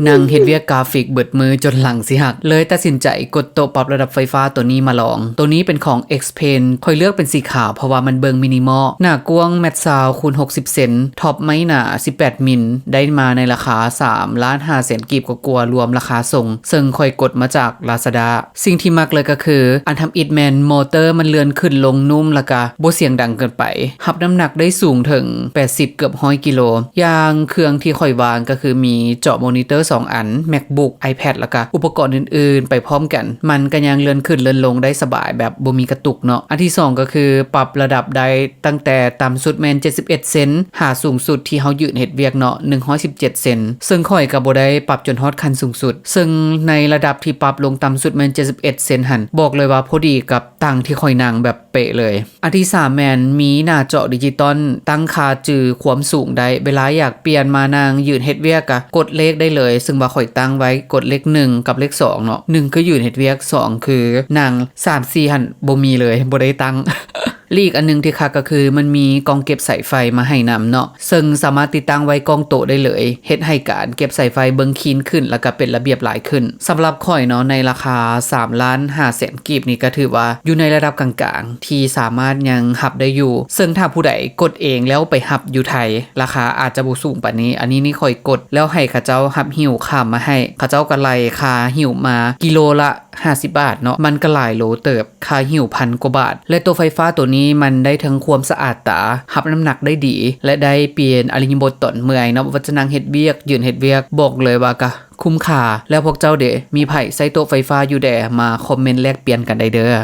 นั่งเฮ็ดเวียกกราฟิกเบิดมือจนหลังสิหักเลยตัดสินใจกดโต๊ะปรับระดับไฟฟ้าตัวนี้มาลองตัวนี้เป็นของ Xpen ค่อยเลือกเป็นสีขาวเพราะว่ามันเบิงมินิมอลหน้ากว้างแมตซาวคูณ60เซนท็อปไม้หนา18มิลได้มาในราคา3,500,000 กีบกว่ารวมราคาส่งซึ่งค่อยกดมาจาก Lazada สิ่งที่มักเลยก็คืออันทำอิดแมนมอเตอร์มันเลื่อนขึ้นลงนุ่มแล้วก็บ่เสียงดังเกินไปรับน้ำหนักได้สูงถึง80เกือบ100กิโลอย่างเครื่องที่ค่อยวางก็คือมีเจาะมอนิเตอร์2อัน MacBook iPad แล้วก็อุปกรณ์อื่นๆไปพร้อมกันมันก็ยังเลื่อนขึ้นเลื่อนลงได้สบายแบบบ่มีกระตุกเนาะอันที่2ก็คือปรับระดับได้ตั้งแต่ต่ำสุดแม่น71เซนหาสูงสุดที่เฮายืนเฮ็ดเวียกเนาะ117เซนซึ่งค่อยก็บ่ได้ปรับจนฮอดขั้นสูงสุดซึ่งในระดับที่ปรับลงต่ำสุดแม่น71เซนหั่นบอกเลยว่าพอดีกับตั้งที่ค่อยนั่งแบบเป๊ะเลยอันที่3แม่นมีหน้าจอดิจิตอลตั้งค่าจื่อความสูงได้เวลาอยากเปลี่ยนมานั่งยืนเฮ็ดเวียกก็กดเลขได้เลยซึ่งว่าค่อยตั้งไว้กดเลข1กับเลข2เนาะ1ก็ยืนเฮ็ดเวียก2คือนั่ง3 4หั่นบ่มีเลยบ่ได้ตั้ง ลีกอันนึงที่คักก็คือมันมีกองเก็บสายไฟมาให้นำเนาะซึ่งสามารถติดตั้งไว้กองโต๊ะได้เลยเฮ็ดให้การเก็บสายไฟเบิ่งคีนขึ้นแล้วก็เป็นระเบียบหลายขึ้นสำหรับข่อยเนาะในราคา3,500,000 กีบนี่ก็ถือว่าอยู่ในระดับกลางๆที่สามารถยังหับได้อยู่ซึ่งถ้าผู้ใดกดเองแล้วไปหับอยู่ไทยราคาอาจจะบ่สูงปานนี้อันนี้นี่ข่อยกดแล้วให้เขาเจ้าหับหิ้วข้ามมาให้เขาเจ้าก็ไล่ค่าหิ้วมากิโลละ50 บาทเนาะมันก็หลายโลเติบค่าหิ้ว1,000 กว่าบาทและตัวไฟฟ้าตัวนี้มันได้ทั้งความสะอาดตาหับน้ำหนักได้ดีและได้เปลี่ยนอริยบทตอนเมื่อยเนาะวัฒนังเฮ็ดเวียกยืนเฮ็ดเวียกบอกเลยว่าก็คุ้มค่าแล้วพวกเจ้าเดะมีไผใส่โต๊ะไฟฟ้าอยู่แดมาคอมเมนต์แลกเปลี่ยนกันได้เด้อ